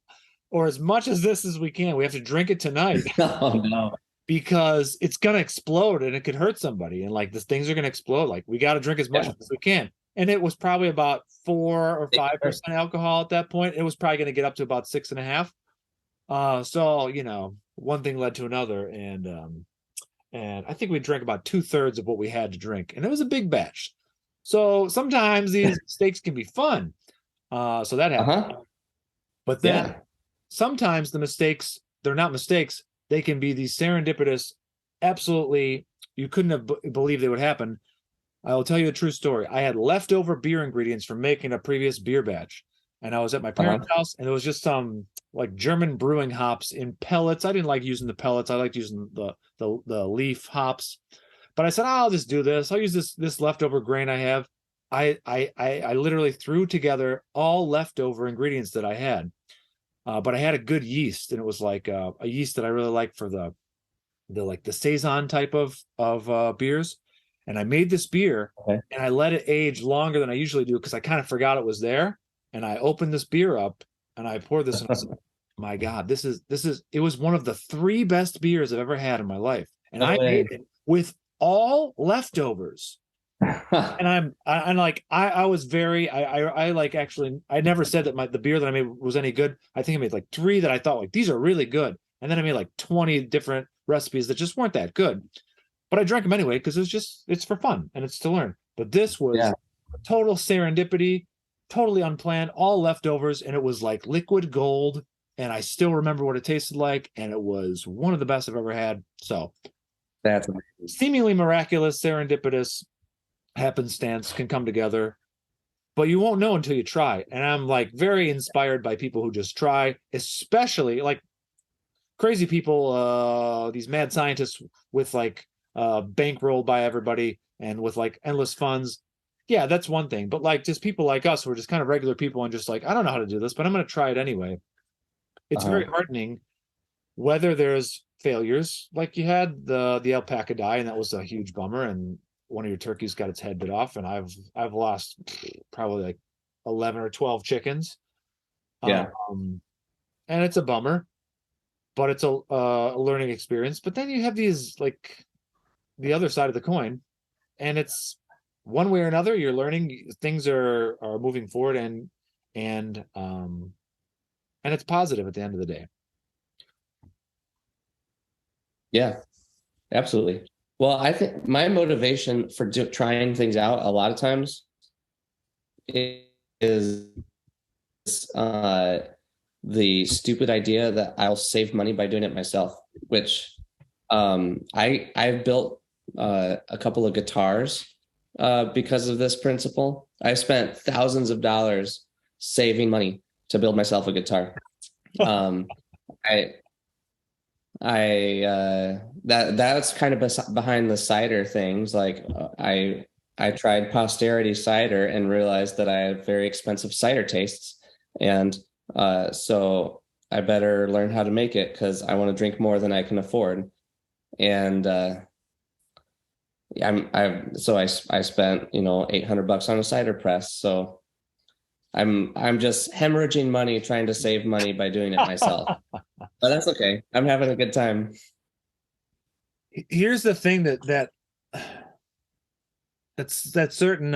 or as much as this as we can. We have to drink it tonight." Oh no. Because it's gonna explode and it could hurt somebody, and like these things are gonna explode. Like, we got to drink as much as we can. And it was probably about 4 or 5% alcohol at that point. It was probably gonna get up to about 6.5. So one thing led to another, and I think we drank about 2/3 of what we had to drink, and it was a big batch. So sometimes these mistakes can be fun. So that happened. But then sometimes the mistakes, they're not mistakes. They can be these serendipitous, absolutely, you couldn't have believed they would happen. I will tell you a true story. I had leftover beer ingredients from making a previous beer batch, and I was at my parents' house, and it was just some like German brewing hops in pellets. I didn't like using the pellets. I liked using the leaf hops. But I said, I'll just do this. I'll use this leftover grain I have. I literally threw together all leftover ingredients that I had. But I had a good yeast, and it was like a yeast that I really like for the saison type of beers. And I made this beer, and I let it age longer than I usually do because I kind of forgot it was there. And I opened this beer up, and I poured this, and I said, my God, it was one of the three best beers I've ever had in my life. And No I way. made it with all leftovers. And I was very, I like, actually, I never said that the beer that I made was any good. I think I made like three that I thought like, these are really good. And then I made like 20 different recipes that just weren't that good. But I drank them anyway, because it's for fun and it's to learn. But this was Yeah. total serendipity, totally unplanned, all leftovers. And it was like liquid gold. And I still remember what it tasted like. And it was one of the best I've ever had. So That's amazing. seemingly miraculous, serendipitous happenstance can come together, but you won't know until you try. And I'm like very inspired by people who just try, especially like crazy people, these mad scientists with like bankrolled by everybody and with like endless funds. Yeah, that's one thing. But like just people like us who are just kind of regular people and just like, I don't know how to do this, but I'm going to try it anyway. It's very heartening, whether there's failures, like you had the alpaca die, and that was a huge bummer. And one of your turkeys got its head bit off, and I've lost probably like 11 or 12 chickens. Yeah. And it's a bummer, but it's a learning experience. But then you have these like the other side of the coin, and it's one way or another you're learning, things are moving forward, and it's positive at the end of the day. Yeah, absolutely. Well, I think my motivation for trying things out a lot of times is the stupid idea that I'll save money by doing it myself, which I've built a couple of guitars because of this principle. I spent thousands of dollars saving money to build myself a guitar. That's kind of behind the cider things. Like I tried posterity cider and realized that I have very expensive cider tastes, and so I better learn how to make it because I want to drink more than I can afford. And I spent $800 on a cider press. So I'm just hemorrhaging money trying to save money by doing it myself. But that's okay. I'm having a good time. Here's the thing that's certain.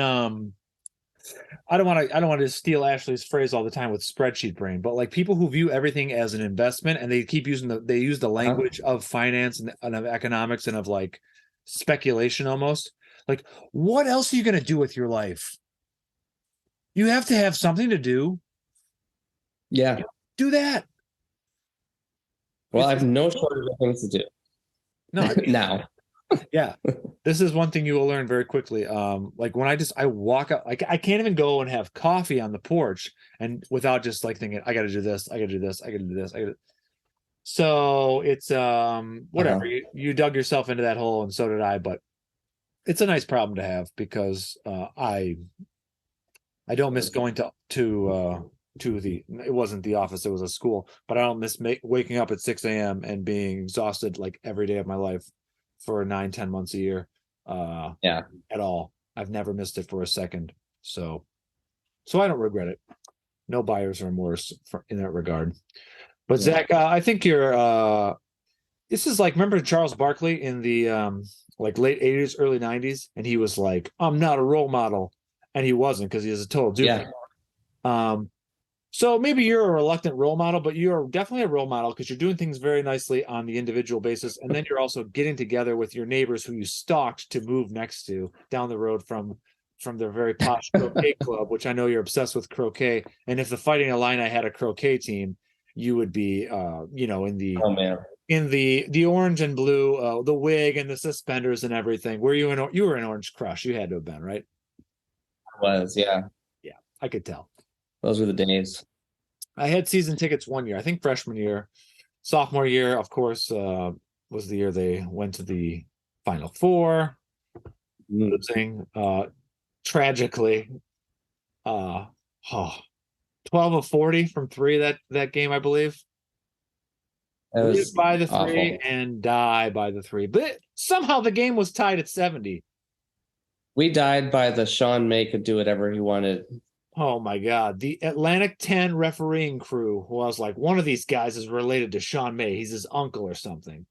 I don't want to steal Ashley's phrase all the time with spreadsheet brain, but like people who view everything as an investment and they keep they use the language of finance and of economics and of like speculation almost. Like, what else are you going to do with your life? You have to have something to do. Yeah. Do that. Well, I have no shortage of things to do. No, now. Yeah, this is one thing you will learn very quickly. Like when I walk out, like I can't even go and have coffee on the porch and without just like thinking, I got to do this, I got to do this, I got to do this, I got to. So it's whatever. You dug yourself into that hole, and so did I. But it's a nice problem to have because I don't miss going to the, it wasn't the office, it was a school, but I don't miss waking up at 6 a.m. and being exhausted like every day of my life for 9-10 months a year at all. I've never missed it for a second, so I don't regret it. No buyer's remorse in that regard. But Zach, I think you're this is like, remember Charles Barkley in the like late 80s early 90s, and he was like, I'm not a role model, and he wasn't, because he was a total dude. So maybe you're a reluctant role model, but you're definitely a role model because you're doing things very nicely on the individual basis. And then you're also getting together with your neighbors who you stalked to move next to down the road from their very posh croquet club, which I know you're obsessed with croquet. And if the Fighting Illini had a croquet team, you would be, in the orange and blue, the wig and the suspenders and everything. You were an Orange Crush. You had to have been, right? I was, yeah. Yeah, I could tell. Those were the days. I had season tickets one year, I think freshman year. Sophomore year, of course, was the year they went to the Final Four, losing tragically 12 of 40 from three that game, I believe. Live by the awful. Three and die by the three. But somehow the game was tied at 70. We died by the Sean May could do whatever he wanted Oh my God. The Atlantic 10 refereeing crew, who I was like, one of these guys is related to Sean May. He's his uncle or something.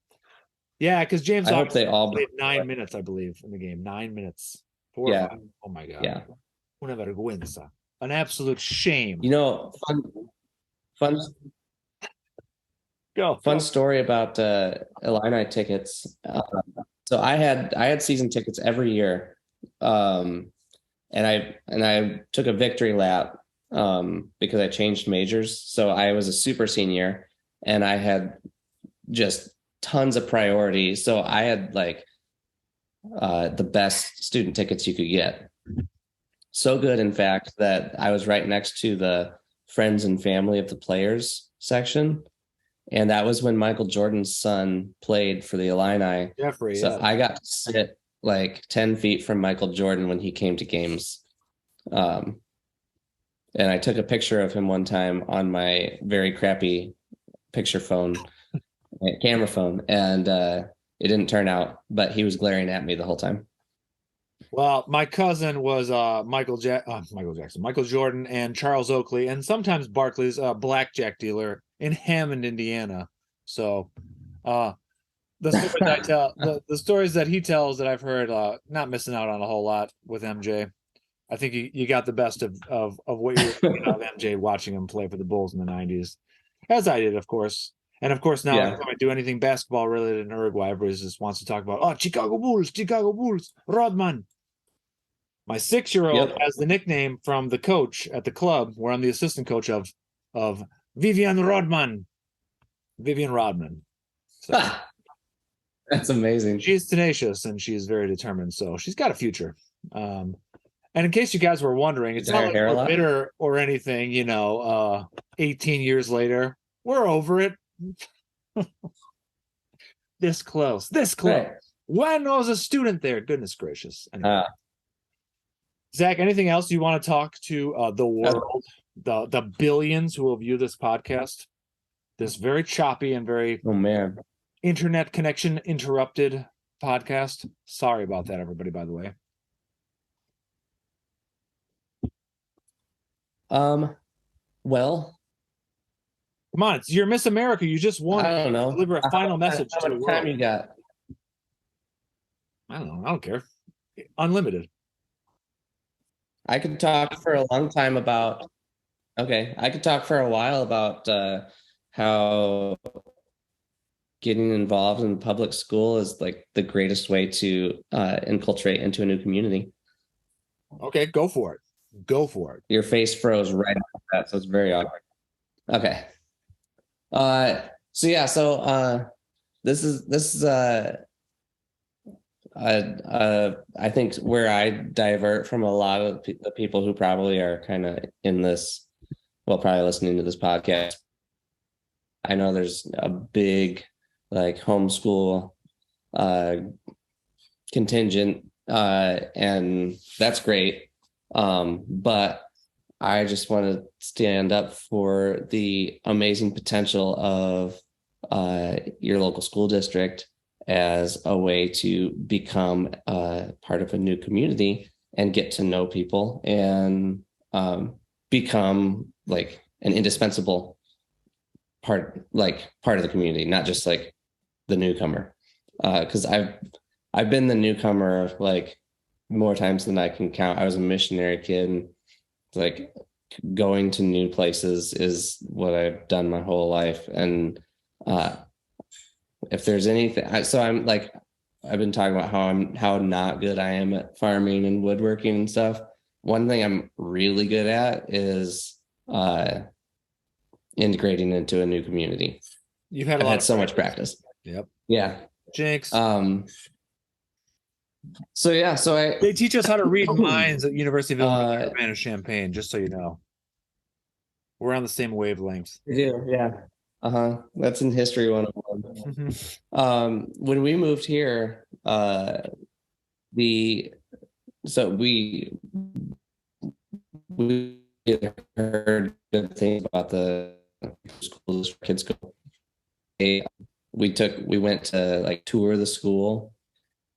Yeah, because James I hope they all played 9 minutes, I believe, in the game. 9 minutes. 4 or yeah, 5. Oh my God. yeah. Una vergüenza. An absolute shame. You know, fun Go. fun story about Illini tickets. So I had season tickets every year, and I took a victory lap because I changed majors. So I was a super senior, and I had just tons of priority. So I had like the best student tickets you could get. So good, in fact, that I was right next to the friends and family of the players section. And that was when Michael Jordan's son played for the Illini. Jeffrey, So yeah. I got to sit like 10 feet from Michael Jordan when he came to games. And I took a picture of him one time on my very crappy picture phone, camera phone, and it didn't turn out, but he was glaring at me the whole time. Well, my cousin was Michael Jackson, Michael Jordan, and Charles Oakley, and sometimes Barkley's blackjack dealer in Hammond, Indiana. So, the stories I tell, the stories that he tells that I've heard, not missing out on a whole lot with MJ. I think you got the best of what you were thinking of MJ watching him play for the Bulls in the '90s, as I did, of course. And of course, now anytime I do anything basketball related in Uruguay, everybody just wants to talk about, oh, Chicago Bulls, Rodman. My 6-year-old has the nickname from the coach at the club where I'm the assistant coach of Vivian Rodman. So that's amazing. she's tenacious and she's very determined. So she's got a future. And in case you guys were wondering, it's not like we're bitter or anything, 18 years later. We're over it. This close. Right. When I was a student there, goodness gracious. Anyway. Zach, anything else you want to talk to the world, the billions who will view this podcast? This very choppy and very internet connection interrupted podcast. Sorry about that, everybody, by the way. Well, come on, you're Miss America. You just won. I don't know. Deliver a final message. How much time you got? I don't know. I don't care. Unlimited. I could talk for a long time about. Okay, I could talk for a while about how getting involved in public school is like the greatest way to infiltrate into a new community. Okay, go for it. Go for it. Your face froze right after that, so it's very awkward. Okay. This is I think where I divert from a lot of the people who probably are kind of in this, well, probably listening to this podcast. I know there's a big like homeschool contingent, and that's great. But I just want to stand up for the amazing potential of your local school district as a way to become part of a new community and get to know people and become like an indispensable part of the community, not just like the newcomer. Because I've been the newcomer like more times than I can count. I was a missionary kid, and like going to new places is what I've done my whole life. And if there's anything, so I'm like, I've been talking about how not good I am at farming and woodworking and stuff. One thing I'm really good at is integrating into a new community. I've had so much practice. Yep. Yeah. Jinx. They teach us how to read minds at University of Urbana-Champaign, just so you know. We're on the same wavelength. We do, yeah. That's in history 101. When we moved here, we heard good things about the schools kids go. We went to like tour the school,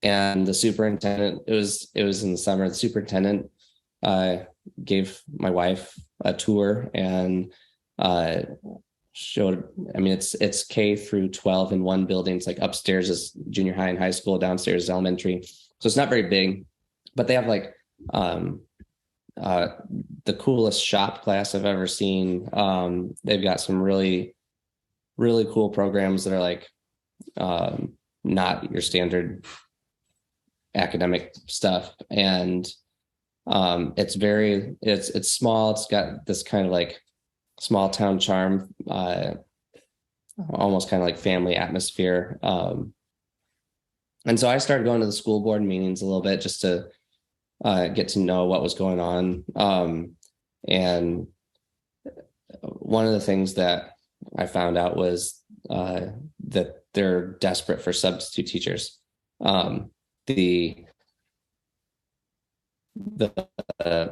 and the superintendent, it was in the summer, the superintendent gave my wife a tour and showed. I mean, it's K through 12 in one building. It's like upstairs is junior high and high school, downstairs is elementary. So it's not very big, but they have like the coolest shop class I've ever seen. They've got some really, really cool programs that are like not your standard academic stuff. And it's small. It's got this kind of like small town charm, almost kind of like family atmosphere. And so I started going to the school board meetings a little bit just to get to know what was going on. And one of the things that I found out was that they're desperate for substitute teachers. The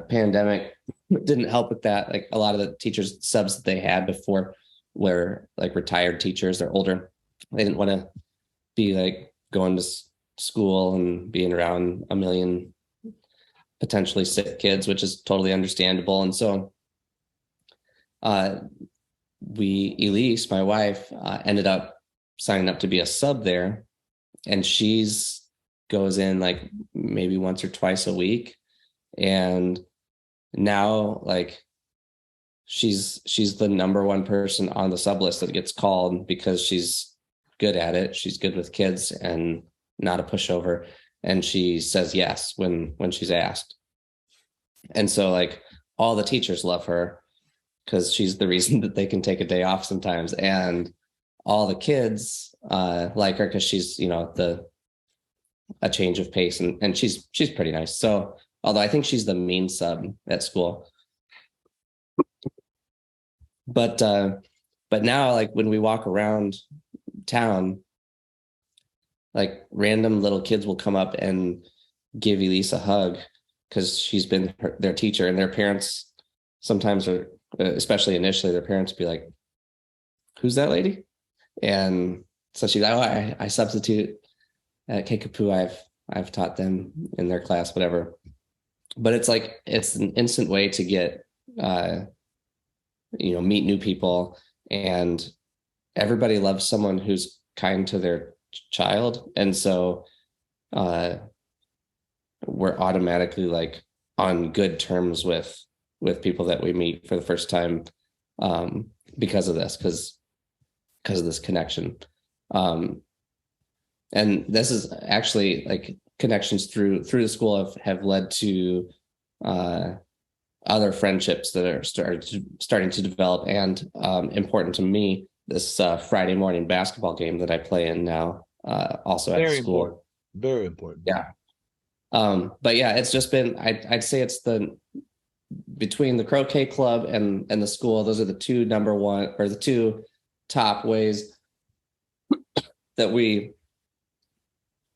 pandemic didn't help with that. Like a lot of the teachers subs that they had before were like retired teachers. They're older. They didn't want to be like going to school and being around a million potentially sick kids, which is totally understandable. And so Elise, my wife, ended up signing up to be a sub there, and she's goes in like maybe once or twice a week. And now like she's the number one person on the sub list that gets called because she's good at it. She's good with kids and not a pushover. And she says yes when she's asked. And so like all the teachers love her because she's the reason that they can take a day off sometimes. And all the kids like her because she's, a change of pace, and she's pretty nice. So although I think she's the mean sub at school. But now like when we walk around town, like random little kids will come up and give Elise a hug because she's been their teacher, and their parents sometimes are, especially initially, their parents be like, "Who's that lady?" And so she's like, "Oh, I substitute at Kickapoo. I've taught them in their class, whatever." But it's like it's an instant way to get meet new people, and everybody loves someone who's kind to their child. And so we're automatically like on good terms with people that we meet for the first time because of this connection. And this is actually like connections through the school have led to other friendships that are starting to develop, and important to me, this Friday morning basketball game that I play in now, also at Very school. important. Very important. Yeah. But yeah, it's just been, I'd say it's between the croquet club and the school, those are the two top ways that we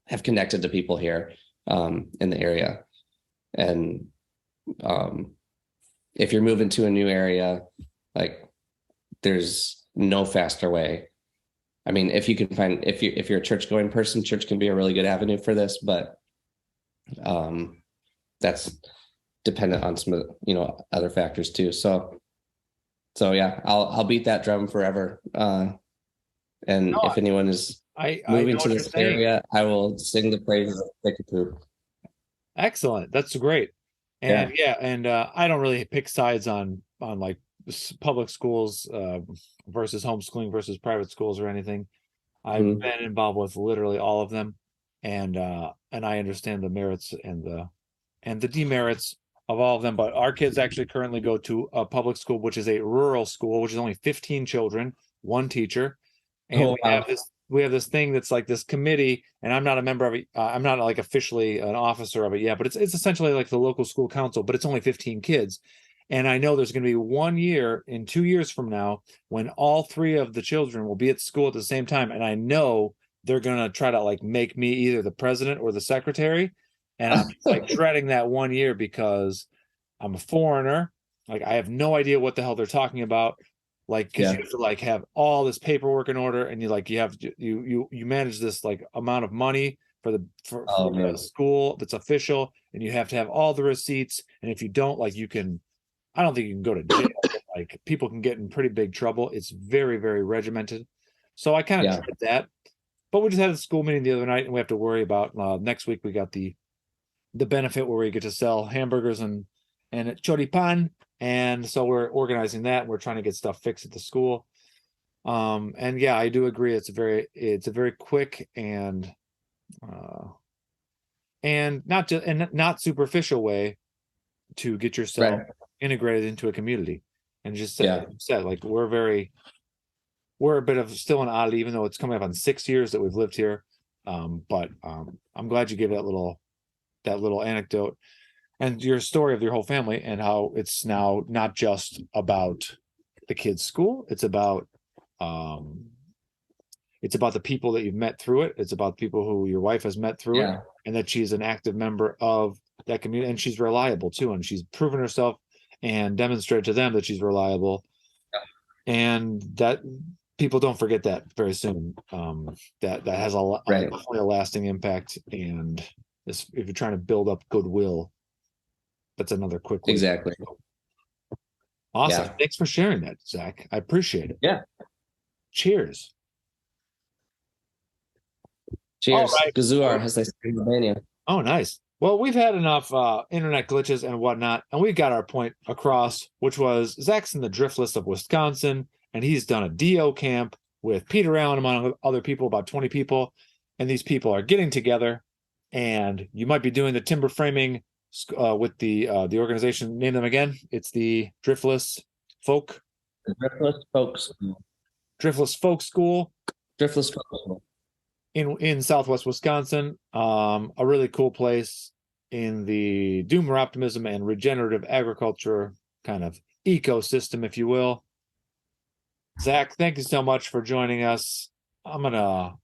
have connected to people here in the area. And if you're moving to a new area, like there's no faster way. I mean, if you're a church going person, church can be a really good avenue for this, but that's dependent on some of other factors too. So yeah, I'll beat that drum forever. And if anyone is moving to this area, I will sing the praises of Kickapoo. Excellent. That's great. And I don't really pick sides on like public schools versus homeschooling versus private schools or anything. I've been involved with literally all of them, and I understand the merits and the demerits of all of them. But our kids actually currently go to a public school, which is a rural school, which is only 15 children, one teacher, and we have this thing that's like this committee, and I'm not a member of it. I'm not like officially an officer of it yet, but it's essentially like the local school council, but it's only 15 kids. And I know there's going to be 1 year in 2 years from now when all three of the children will be at school at the same time. And I know they're going to try to like make me either the president or the secretary. And I'm just like dreading that 1 year because I'm a foreigner. Like I have no idea what the hell they're talking about. Like, cause you have to like have all this paperwork in order, and you manage this like amount of money for man. a school that's official, and you have to have all the receipts. And if you don't, like, I don't think you can go to jail, but like people can get in pretty big trouble. It's very, very regimented. So I kind of tried that. But we just had a school meeting the other night, and we have to worry about next week. We got the benefit where we get to sell hamburgers and choripan, and so we're organizing that. We're trying to get stuff fixed at the school. And yeah, I do agree. It's a very quick and not superficial way to get yourself integrated into a community. And just said, like, we're a bit of still an oddity, even though it's coming up on 6 years that we've lived here. But I'm glad you gave that little anecdote and your story of your whole family, and how it's now not just about the kids' school. It's about the people that you've met through it. It's about people who your wife has met through it, and that she's an active member of that community, and she's reliable too. And she's proven herself and demonstrated to them that she's reliable, and that people don't forget that very soon. That has definitely a lasting impact. And if you're trying to build up goodwill, that's another quick way. Exactly. Awesome. Yeah. Thanks for sharing that, Zach. I appreciate it. Yeah. Cheers. Cheers. Right. Gazuar, as they say in Albania. Oh, nice. Well, we've had enough internet glitches and whatnot, and we got our point across, which was Zach's in the Driftless of Wisconsin, and he's done a DO camp with Peter Allen, among other people, about 20 people, and these people are getting together, and you might be doing the timber framing with the organization. Name them again. It's the Driftless Folk. The Driftless Folk School. Driftless Folk School. Driftless Folk School. In Southwest Wisconsin, a really cool place in the Doomer Optimism and regenerative agriculture kind of ecosystem, if you will. Zach, thank you so much for joining us. I'm gonna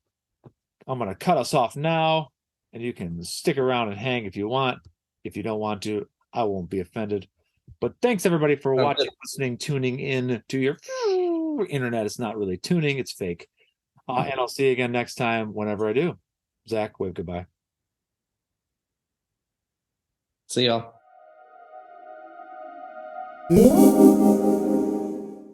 cut us off now, and you can stick around and hang if you want. If you don't want to, I won't be offended. But thanks everybody for watching, listening, tuning in to your internet. It's not really tuning, it's fake. And I'll see you again next time whenever I do. Zach, wave goodbye. See y'all.